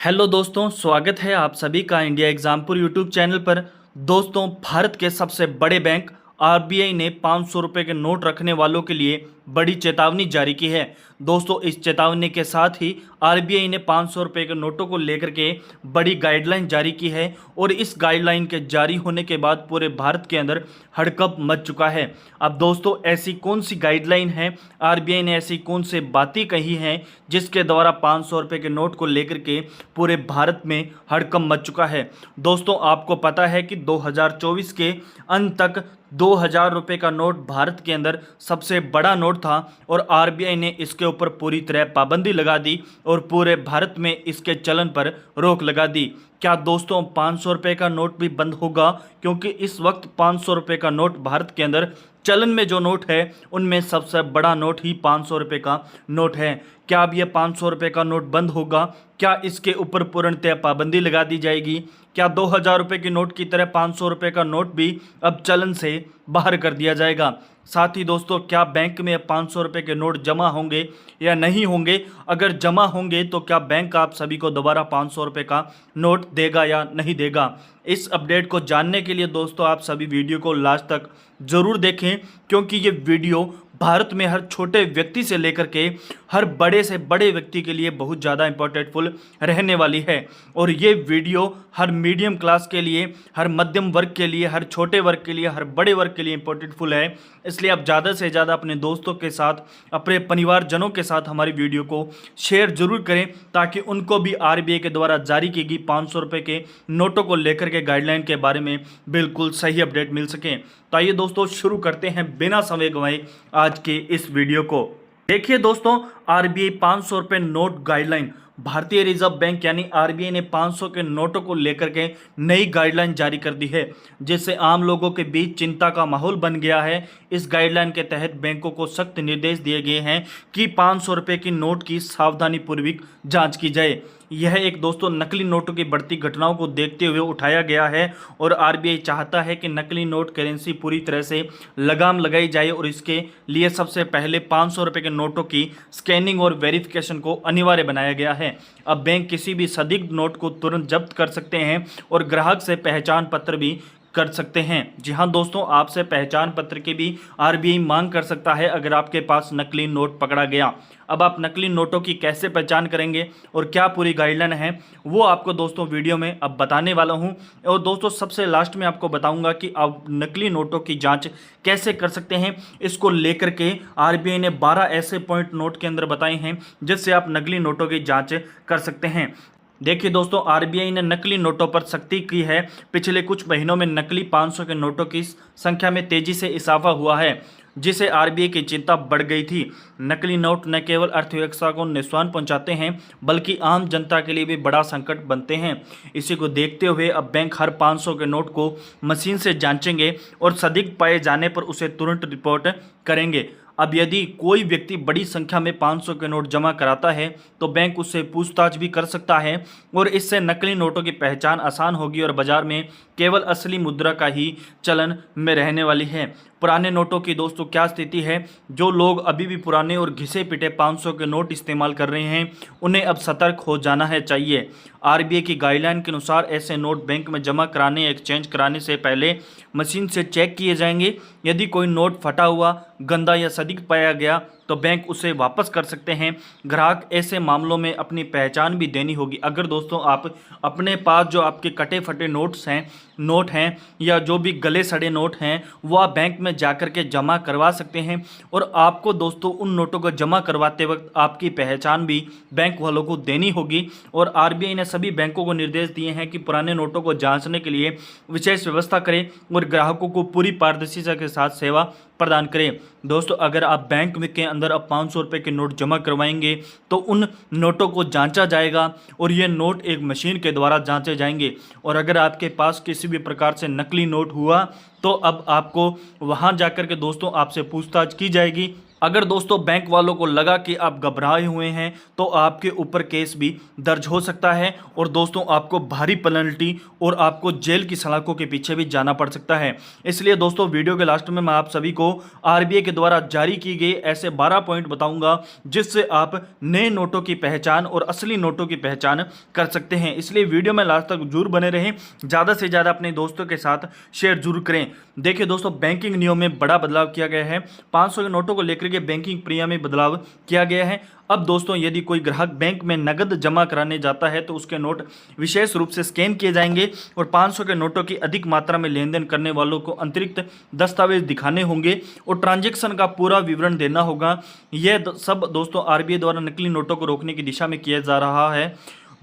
Hello दोस्तों, स्वागत है आप सभी का इंडिया एग्जामपुर यूट्यूब चैनल पर। दोस्तों, भारत के सबसे बड़े बैंक आरबीआई ने 500 रुपये के नोट रखने वालों के लिए बड़ी चेतावनी जारी की है। दोस्तों, इस चेतावनी के साथ ही आरबीआई ने 500 रुपये के नोटों को लेकर के बड़ी गाइडलाइन जारी की है और इस गाइडलाइन के जारी होने के बाद पूरे भारत के अंदर हड़कंप मच चुका है। अब दोस्तों, ऐसी कौन सी गाइडलाइन है, आरबीआई ने ऐसी कौन सी बातें कही हैं जिसके द्वारा 500 रुपये के नोट को लेकर के पूरे भारत में हड़कंप मच चुका है। दोस्तों, आपको पता है कि 2024 के अंत तक 2000 रुपये का नोट भारत के अंदर सबसे बड़ा नोट था और आरबीआई ने इसके ऊपर पूरी तरह पाबंदी लगा दी और पूरे भारत में इसके चलन पर रोक लगा दी। क्या दोस्तों 500 रुपये का नोट भी बंद होगा? क्योंकि इस वक्त 500 रुपये का नोट भारत के अंदर चलन में जो नोट है उनमें सबसे बड़ा नोट ही 500 रुपये का नोट है। क्या अब ये 500 रुपये का नोट बंद होगा? क्या इसके ऊपर पूर्णतः पाबंदी लगा दी जाएगी? क्या 2000 रुपये के नोट की तरह 500 रुपये का नोट भी अब चलन से बाहर कर दिया जाएगा? साथ ही दोस्तों, क्या बैंक में 500 रुपये के नोट जमा होंगे या नहीं होंगे? अगर जमा होंगे तो क्या बैंक आप सभी को दोबारा 500 रुपये का नोट देगा या नहीं देगा? इस अपडेट को जानने के लिए दोस्तों आप सभी वीडियो को लास्ट तक ज़रूर देखें, क्योंकि ये वीडियो भारत में हर छोटे व्यक्ति से लेकर के हर बड़े से बड़े व्यक्ति के लिए बहुत ज़्यादा इम्पोर्टेंटफुल रहने वाली है। और ये वीडियो हर मीडियम क्लास के लिए, हर मध्यम वर्ग के लिए, हर छोटे वर्ग के लिए, हर बड़े वर्ग के लिए इम्पोर्टेंटफुल है। इसलिए आप ज़्यादा से ज़्यादा अपने दोस्तों के साथ, अपने परिवारजनों के साथ हमारी वीडियो को शेयर जरूर करें, ताकि उनको भी आरबीआई के द्वारा जारी की गई 500 रुपये के नोटों को लेकर के गाइडलाइन के बारे में बिल्कुल सही अपडेट मिल सके। तो आइए दोस्तों, शुरू करते हैं बिना समय गंवाए आज के इस वीडियो को। देखिए दोस्तों, आरबीआई 500 रुपये नोट गाइडलाइन, भारतीय रिजर्व बैंक यानी आरबीआई ने 500 के नोटों को लेकर के नई गाइडलाइन जारी कर दी है, जिससे आम लोगों के बीच चिंता का माहौल बन गया है। इस गाइडलाइन के तहत बैंकों को सख्त निर्देश दिए गए हैं कि 500 रुपये की नोट की सावधानीपूर्वक जांच की जाए। यह एक दोस्तों नकली नोटों की बढ़ती घटनाओं को देखते हुए उठाया गया है और आरबीआई चाहता है कि नकली नोट करेंसी पूरी तरह से लगाम लगाई जाए और इसके लिए सबसे पहले 500 रुपये के नोटों की स्कैनिंग और वेरिफिकेशन को अनिवार्य बनाया गया है। अब बैंक किसी भी संदिग्ध नोट को तुरंत जब्त कर सकते हैं और ग्राहक से पहचान पत्र भी कर सकते हैं। जी हाँ दोस्तों, आपसे पहचान पत्र की भी आरबीआई मांग कर सकता है अगर आपके पास नकली नोट पकड़ा गया। अब आप नकली नोटों की कैसे पहचान करेंगे और क्या पूरी गाइडलाइन है, वो आपको दोस्तों वीडियो में अब बताने वाला हूं। और दोस्तों, सबसे लास्ट में आपको बताऊंगा कि आप नकली नोटों की जांच कैसे कर सकते हैं। इसको लेकर के आरबीआई ने 12 ऐसे पॉइंट नोट के अंदर बताए हैं जिससे आप नकली नोटों की जाँच कर सकते हैं। देखिए दोस्तों, आरबीआई ने नकली नोटों पर सख्ती की है। पिछले कुछ महीनों में नकली 500 के नोटों की संख्या में तेजी से इजाफा हुआ है, जिसे आरबीआई की चिंता बढ़ गई थी। नकली नोट न केवल अर्थव्यवस्था को नुकसान पहुंचाते हैं, बल्कि आम जनता के लिए भी बड़ा संकट बनते हैं। इसी को देखते हुए अब बैंक हर 500 के नोट को मशीन से जांचेंगे और संदिग्ध पाए जाने पर उसे तुरंत रिपोर्ट करेंगे। अब यदि कोई व्यक्ति बड़ी संख्या में 500 के नोट जमा कराता है तो बैंक उससे पूछताछ भी कर सकता है और इससे नकली नोटों की पहचान आसान होगी और बाजार में केवल असली मुद्रा का ही चलन में रहने वाली है। पुराने नोटों की दोस्तों क्या स्थिति है? जो लोग अभी भी पुराने और घिसे पिटे 500 के नोट इस्तेमाल कर रहे हैं, उन्हें अब सतर्क हो जाना है चाहिए। आरबीआई की गाइडलाइन के अनुसार ऐसे नोट बैंक में जमा कराने या एक्सचेंज कराने से पहले मशीन से चेक किए जाएंगे। यदि कोई नोट फटा हुआ, गंदा या संदिग्ध पाया गया तो बैंक उसे वापस कर सकते हैं। ग्राहक ऐसे मामलों में अपनी पहचान भी देनी होगी। अगर दोस्तों आप अपने पास जो आपके कटे फटे नोट हैं या जो भी गले सड़े नोट हैं, वो आप बैंक में जाकर के जमा करवा सकते हैं। और आपको दोस्तों उन नोटों को जमा करवाते वक्त आपकी पहचान भी बैंक वालों को देनी होगी। और आरबीआई ने सभी बैंकों को निर्देश दिए हैं कि पुराने नोटों को जांचने के लिए विशेष व्यवस्था करें और ग्राहकों को पूरी पारदर्शिता के साथ सेवा प्रदान करें। दोस्तों, अगर आप बैंक में के अंदर अब 500 रुपये के नोट जमा करवाएंगे तो उन नोटों को जांचा जाएगा और ये नोट एक मशीन के द्वारा जांचे जाएंगे। और अगर आपके पास किसी भी प्रकार से नकली नोट हुआ तो अब आपको वहां जाकर के दोस्तों आपसे पूछताछ की जाएगी अगर दोस्तों बैंक वालों को लगा कि आप घबराए हुए हैं तो आपके ऊपर केस भी दर्ज हो सकता है और दोस्तों आपको भारी पेनल्टी और आपको जेल की सलाखों के पीछे भी जाना पड़ सकता है। इसलिए दोस्तों वीडियो के लास्ट में मैं आप सभी को आरबीआई के द्वारा जारी की गई ऐसे 12 पॉइंट बताऊंगा जिससे आप नए नोटों की पहचान और असली नोटों की पहचान कर सकते हैं। इसलिए वीडियो में लास्ट तक जरूर बने रहें, ज़्यादा से ज़्यादा अपने दोस्तों के साथ शेयर जरूर करें। देखिए दोस्तों, बैंकिंग नियम में बड़ा बदलाव किया गया है। 500 के नोटों को लेकर के बैंकिंग प्रीमियम में बदलाव किया गया है। अब दोस्तों यदि कोई ग्राहक बैंक में नगद जमा कराने जाता है तो उसके नोट विशेष रूप से स्कैन किए जाएंगे और 500 के नोटों की अधिक मात्रा में लेन देन करने वालों को अतिरिक्त दस्तावेज दिखाने होंगे और ट्रांजैक्शन का पूरा विवरण देना होगा। यह सब दोस्तों आरबीआई द्वारा नकली नोटों को रोकने की दिशा में किया जा रहा है।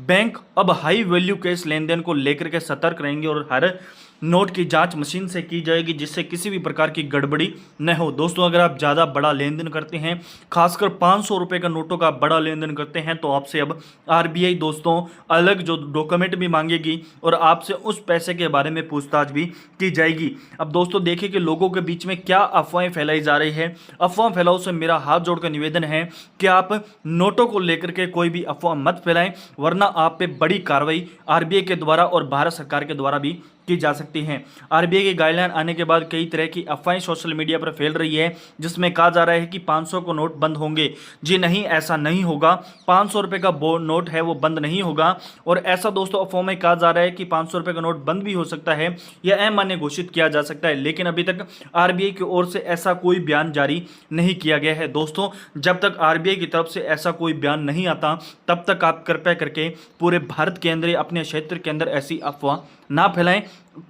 बैंक अब हाई वैल्यू कैश लेन देन को लेकर के सतर्क रहेंगे और हर नोट की जांच मशीन से की जाएगी जिससे किसी भी प्रकार की गड़बड़ी न हो। दोस्तों अगर आप ज़्यादा बड़ा लेन देन करते हैं, खासकर 500 रुपये का नोटों का बड़ा लेन देन करते हैं, तो आपसे अब आरबीआई दोस्तों अलग जो डॉक्यूमेंट भी मांगेगी और आपसे उस पैसे के बारे में पूछताछ भी की जाएगी। अब दोस्तों देखिए कि लोगों के बीच में क्या अफवाहें फैलाई जा रही है। अफवाह फैलाओ से मेरा हाथ जोड़कर निवेदन है कि आप नोटों को लेकर के कोई भी अफवाह मत फैलाएं, वरना आप पे बड़ी कार्रवाई आरबीआई के द्वारा और भारत सरकार के द्वारा भी की जा सकती हैं। आरबीआई की गाइडलाइन आने के बाद कई तरह की अफवाहें सोशल मीडिया पर फैल रही है जिसमें कहा जा रहा है कि 500 को नोट बंद होंगे। जी नहीं, ऐसा नहीं होगा। 500 रुपये का नोट है वो बंद नहीं होगा। और ऐसा दोस्तों अफवाह में कहा जा रहा है कि 500 रुपये का नोट बंद भी हो सकता है या अमान्य घोषित किया जा सकता है, लेकिन अभी तक आरबीआई की ओर से ऐसा कोई बयान जारी नहीं किया गया है। दोस्तों जब तक आरबीआई की तरफ से ऐसा कोई बयान नहीं आता तब तक आप कृपया करके पूरे भारत के अंदर अपने क्षेत्र के अंदर ऐसी अफवाह ना फैलाएं।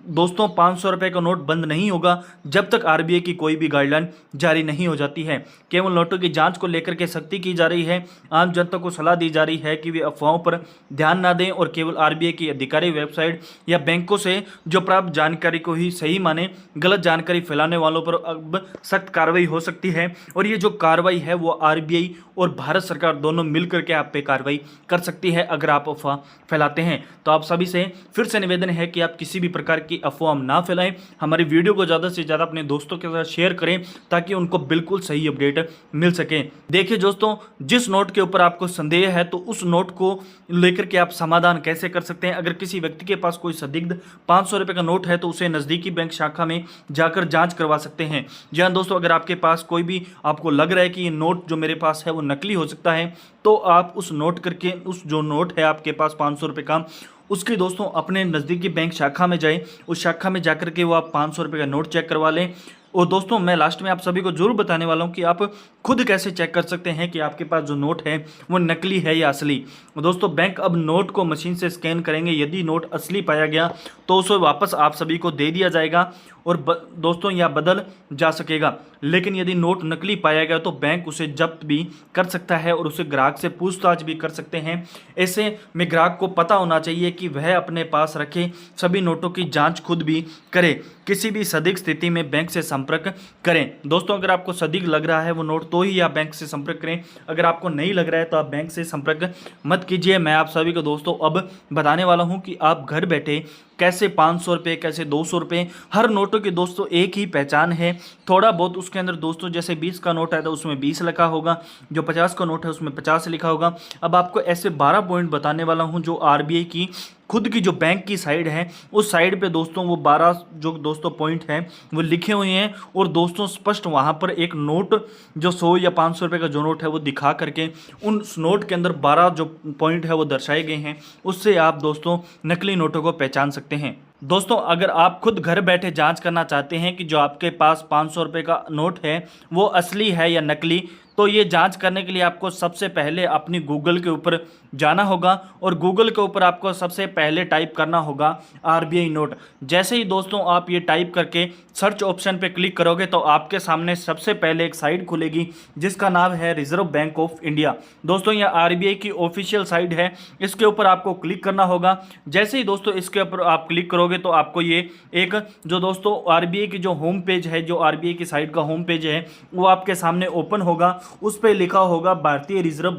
दोस्तों 500 रुपये का नोट बंद नहीं होगा जब तक आरबीआई की कोई भी गाइडलाइन जारी नहीं हो जाती है। केवल नोटों की जांच को लेकर के सख्ती की जा रही है। आम जनता को सलाह दी जा रही है कि वे अफवाहों पर ध्यान ना दें और केवल आरबीआई की अधिकारी वेबसाइट या बैंकों से जो प्राप्त जानकारी को ही सही माने। गलत जानकारी फैलाने वालों पर अब सख्त कार्रवाई हो सकती है और ये जो कार्रवाई है वो आरबीआई और भारत सरकार दोनों मिलकर के आप पे कार्रवाई कर सकती है अगर आप अफवाह फैलाते हैं। तो आप सभी से फिर से निवेदन है कि आप किसी भी प्रकार की अफवाह ना फैलाएं। हमारी वीडियो को ज़्यादा से ज़्यादा अपने दोस्तों के साथ शेयर करें ताकि उनको बिल्कुल सही अपडेट मिल सके। देखिए दोस्तों, जिस नोट के ऊपर आपको संदेह है तो उस नोट को लेकर के आप समाधान कैसे कर सकते हैं। अगर किसी व्यक्ति के पास कोई संदिग्ध 500 रुपये का नोट है तो उसे नज़दीकी बैंक शाखा में जाकर जाँच करवा सकते हैं। जी हाँ दोस्तों, अगर आपके पास कोई भी आपको लग रहा है कि ये नोट जो मेरे पास है वो नकली हो सकता है तो आप उस नोट करके उस जो नोट है आपके पास 500 रुपये का उसकी दोस्तों अपने नज़दीकी बैंक शाखा में जाएं। उस शाखा में जाकर के वो आप 500 रुपये का नोट चेक करवा लें। और दोस्तों मैं लास्ट में आप सभी को जरूर बताने वाला हूं कि आप खुद कैसे चेक कर सकते हैं कि आपके पास जो नोट है वो नकली है या असली। दोस्तों बैंक अब नोट को मशीन से स्कैन करेंगे। यदि नोट असली पाया गया तो उसे वापस आप सभी को दे दिया जाएगा और दोस्तों या बदल जा सकेगा। लेकिन यदि नोट नकली पाया गया तो बैंक उसे जब्त भी कर सकता है और उसे ग्राहक से पूछताछ भी कर सकते हैं। ऐसे में ग्राहक को पता होना चाहिए कि वह अपने पास रखे सभी नोटों की जांच खुद भी करे। किसी भी संदिग्ध स्थिति में बैंक से संपर्क करें। दोस्तों अगर आपको संदिग्ध लग रहा है वो नोट तो ही आप बैंक से संपर्क करें। अगर आपको नहीं लग रहा है तो आप बैंक से संपर्क मत कीजिए। मैं आप सभी को दोस्तों अब बताने वाला हूं कि आप घर बैठे कैसे 500 रुपये, कैसे 200 रुपये, हर नोटों की दोस्तों एक ही पहचान है। थोड़ा बहुत उसके अंदर दोस्तों जैसे 20 का नोट है तो उसमें 20 लिखा होगा, जो 50 का नोट है उसमें 50 लिखा होगा। अब आपको ऐसे 12 पॉइंट बताने वाला हूं जो आरबीआई की खुद की जो बैंक की साइड है उस साइड पे दोस्तों वो 12 जो दोस्तों पॉइंट हैं वो लिखे हुए हैं और दोस्तों स्पष्ट वहाँ पर एक नोट जो 100 या 500 रुपये का जो नोट है वो दिखा करके उन नोट के अंदर 12 जो पॉइंट है वो दर्शाए गए हैं। उससे आप दोस्तों नकली नोटों को पहचान सकते हैं। दोस्तों अगर आप खुद घर बैठे जांच करना चाहते हैं कि जो आपके पास 500 रुपये का नोट है वो असली है या नकली, तो ये जांच करने के लिए आपको सबसे पहले अपनी गूगल के ऊपर जाना होगा और गूगल के ऊपर आपको सबसे पहले टाइप करना होगा आरबीआई नोट। जैसे ही दोस्तों आप ये टाइप करके सर्च ऑप्शन पे क्लिक करोगे तो आपके सामने सबसे पहले एक साइट खुलेगी जिसका नाम है रिजर्व बैंक ऑफ इंडिया। दोस्तों यह आरबीआई की ऑफिशियल साइट है, इसके ऊपर आपको क्लिक करना होगा। जैसे ही दोस्तों इसके ऊपर आप क्लिक करोगे तो आपको ये एक जो दोस्तों आरबीआई की जो होम पेज है, जो आरबीआई की साइट का होम पेज है वो आपके सामने ओपन होगा। उस पर लिखा होगा भारतीय रिजर्व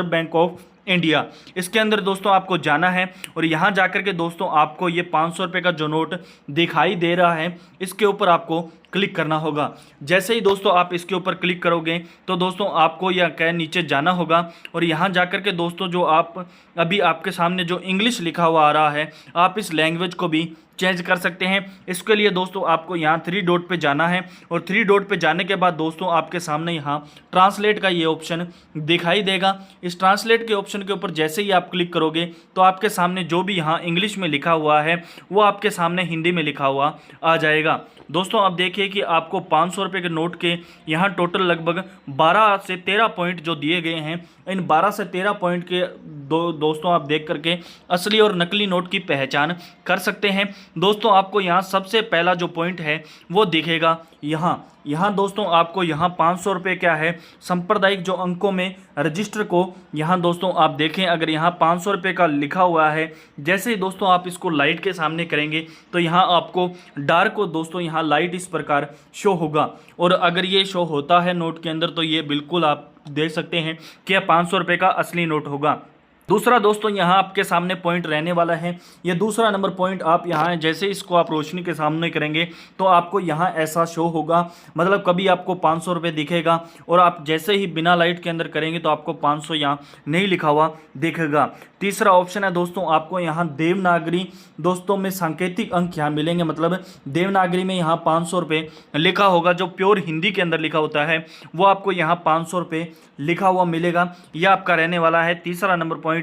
बैंक ऑफ इंडिया। इसके अंदर दोस्तों आपको जाना है और यहाँ जाकर के दोस्तों आपको ये 500 रुपये का जो नोट दिखाई दे रहा है इसके ऊपर आपको क्लिक करना होगा। जैसे ही दोस्तों आप इसके ऊपर क्लिक करोगे तो दोस्तों आपको यह क्या नीचे जाना होगा और यहाँ जाकर के दोस्तों जो आप अभी आपके सामने जो इंग्लिश लिखा हुआ आ रहा है, आप इस लैंग्वेज को भी चेंज कर सकते हैं। इसके लिए दोस्तों आपको यहाँ 3 डॉट पे जाना है और 3 डॉट पे जाने के बाद दोस्तों आपके सामने यहाँ ट्रांसलेट का ये ऑप्शन दिखाई देगा। इस ट्रांसलेट के ऑप्शन के ऊपर जैसे ही आप क्लिक करोगे तो आपके सामने जो भी यहाँ इंग्लिश में लिखा हुआ है वो आपके सामने हिंदी में लिखा हुआ आ जाएगा। दोस्तों आप देखिए कि आपको 500 रुपये के नोट के यहाँ टोटल लगभग 12 से 13 पॉइंट जो दिए गए हैं। इन 12 से 13 पॉइंट के दोस्तों आप देख करके असली और नकली नोट की पहचान कर सकते हैं। दोस्तों आपको यहाँ सबसे पहला जो पॉइंट है वो दिखेगा यहाँ दोस्तों आपको यहाँ 500 रुपये क्या है सांप्रदायिक जो अंकों में रजिस्टर को यहाँ दोस्तों आप देखें, अगर यहाँ 500 रुपये का लिखा हुआ है, जैसे ही दोस्तों आप इसको लाइट के सामने करेंगे तो यहाँ आपको डार्क को दोस्तों यहाँ लाइट इस प्रकार शो होगा। और अगर ये शो होता है नोट के अंदर तो ये बिल्कुल आप देख सकते हैं कि यह 500 रुपये का असली नोट होगा। दूसरा दोस्तों यहाँ आपके सामने पॉइंट रहने वाला है, ये दूसरा नंबर पॉइंट आप यहाँ जैसे इसको आप रोशनी के सामने करेंगे तो आपको यहाँ ऐसा शो होगा, मतलब कभी आपको 500 रुपये दिखेगा और आप जैसे ही बिना लाइट के अंदर करेंगे तो आपको 500 यहाँ नहीं लिखा हुआ दिखेगा। तीसरा ऑप्शन है दोस्तों आपको यहाँ देवनागरी दोस्तों में सांकेतिक अंक यहाँ मिलेंगे, मतलब देवनागरी में यहाँ 500 रुपये लिखा होगा। जो प्योर हिंदी के अंदर लिखा होता है वो आपको यहाँ 500 रुपये लिखा हुआ मिलेगा। यह आपका रहने वाला है तीसरा नंबर पॉइंट।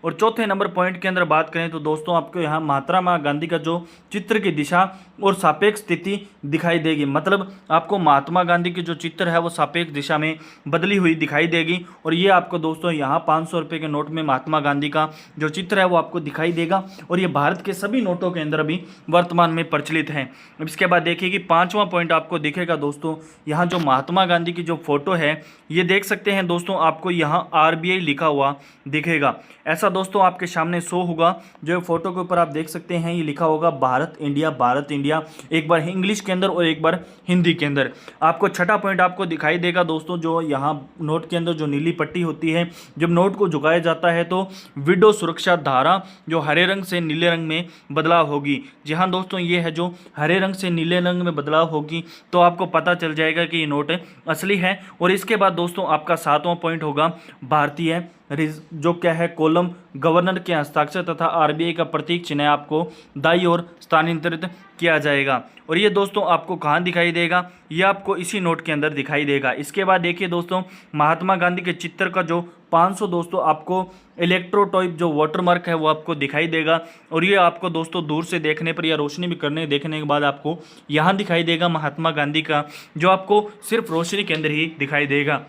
और चौथे नंबर पॉइंट के अंदर बात करें तो दोस्तों आपको यहाँ महात्मा गांधी का जो चित्र की दिशा और सापेक्ष स्थिति दिखाई देगी, मतलब आपको महात्मा गांधी की जो चित्र है वो सापेक्ष दिशा में बदली हुई दिखाई देगी। और ये आपको दोस्तों यहाँ 500 रुपये के नोट में महात्मा गांधी का जो चित्र है वो आपको दिखाई देगा और ये भारत के सभी नोटों के अंदर अभी वर्तमान में प्रचलित है। इसके बाद देखिए कि 5वां पॉइंट आपको दिखेगा दोस्तों, यहाँ जो महात्मा गांधी की जो फोटो है ये देख सकते हैं दोस्तों, आपको यहाँ RBI लिखा हुआ दिखेगा। ऐसा दोस्तों आपके सामने शो होगा, जो फोटो के ऊपर आप देख सकते हैं ये लिखा होगा भारत इंडिया, एक बार इंग्लिश के अंदर और एक बार हिंदी के अंदर। आपको छठा पॉइंट आपको दिखाई देगा दोस्तों, जो यहाँ नोट के अंदर जो नीली पट्टी होती है, जब नोट को झुकाया जाता है तो विंडो सुरक्षा धारा जो हरे रंग से नीले रंग में बदलाव होगी। जी हाँ दोस्तों, ये है जो हरे रंग से नीले रंग में बदलाव होगी तो आपको पता चल जाएगा कि ये नोट असली है। और इसके बाद दोस्तों आपका 7वां पॉइंट होगा भारतीय जो क्या है कॉलम गवर्नर के हस्ताक्षर तथा RBI का प्रतीक चिन्ह आपको दाईं ओर स्थानांतरित किया जाएगा। और ये दोस्तों आपको कहाँ दिखाई देगा, ये आपको इसी नोट के अंदर दिखाई देगा। इसके बाद देखिए दोस्तों महात्मा गांधी के चित्र का जो 500 दोस्तों आपको इलेक्ट्रोटाइप जो वाटरमार्क है वो आपको दिखाई देगा। और ये आपको दोस्तों दूर से देखने पर या रोशनी भी देखने के बाद आपको यहाँ दिखाई देगा महात्मा गांधी का, जो आपको सिर्फ रोशनी के अंदर ही दिखाई देगा।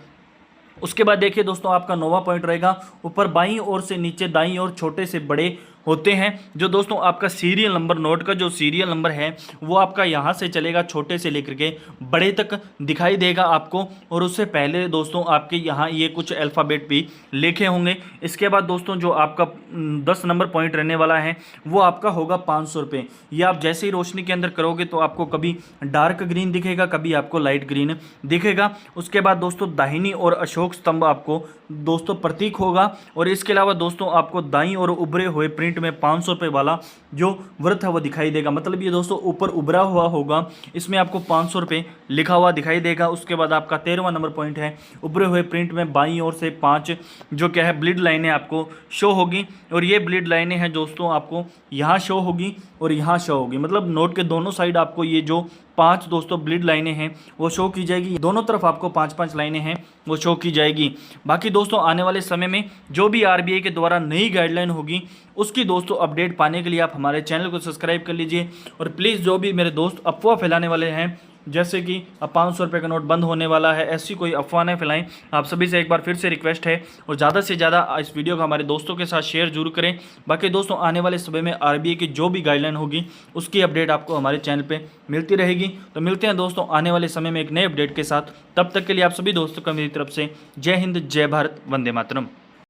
उसके बाद देखिए दोस्तों आपका 9वां पॉइंट रहेगा, ऊपर बाईं ओर से नीचे दाईं ओर छोटे से बड़े होते हैं। जो दोस्तों आपका सीरियल नंबर, नोट का जो सीरियल नंबर है वो आपका यहाँ से चलेगा छोटे से लेकर के बड़े तक दिखाई देगा आपको। और उससे पहले दोस्तों आपके यहाँ ये कुछ अल्फ़ाबेट भी लिखे होंगे। इसके बाद दोस्तों जो आपका 10 नंबर पॉइंट रहने वाला है वो आपका होगा 500 रुपये। ये आप जैसे ही रोशनी के अंदर करोगे तो आपको कभी डार्क ग्रीन दिखेगा, कभी आपको लाइट ग्रीन दिखेगा। उसके बाद दोस्तों दाहिनी और अशोक स्तंभ आपको दोस्तों प्रतीक होगा। और इसके अलावा दोस्तों आपको दाईं और उभरे हुए प्रिंट में 500 रुपये वाला जो वृत्त है वो दिखाई देगा, मतलब ये दोस्तों ऊपर उभरा हुआ होगा, इसमें आपको 500 रुपये लिखा हुआ दिखाई देगा। उसके बाद आपका 13वां नंबर पॉइंट है, उभरे हुए प्रिंट में बाईं ओर से 5 जो क्या है ब्लीड लाइनें आपको शो होगी। और ये ब्लीड लाइनें हैं दोस्तों आपको यहाँ शो होगी और यहाँ शो होगी, मतलब नोट के दोनों साइड आपको ये जो 5 दोस्तों ब्लीड लाइनें हैं वो शो की जाएगी। दोनों तरफ आपको 5-5 लाइनें हैं वो शो की जाएगी। बाकी दोस्तों आने वाले समय में जो भी RBI के द्वारा नई गाइडलाइन होगी उसकी दोस्तों अपडेट पाने के लिए आप हमारे चैनल को सब्सक्राइब कर लीजिए। और प्लीज़ जो भी मेरे दोस्त अफवाह फैलाने वाले हैं जैसे कि अब 500 रुपये का नोट बंद होने वाला है, ऐसी कोई अफवाह नहीं फैलाएं। आप सभी से एक बार फिर से रिक्वेस्ट है और ज़्यादा से ज़्यादा इस वीडियो को हमारे दोस्तों के साथ शेयर जरूर करें। बाकी दोस्तों आने वाले समय में RBI की जो भी गाइडलाइन होगी उसकी अपडेट आपको हमारे चैनल पे मिलती रहेगी। तो मिलते हैं दोस्तों आने वाले समय में एक नए अपडेट के साथ। तब तक के लिए आप सभी दोस्तों को मेरी तरफ से जय हिंद, जय भारत, वंदे मातरम।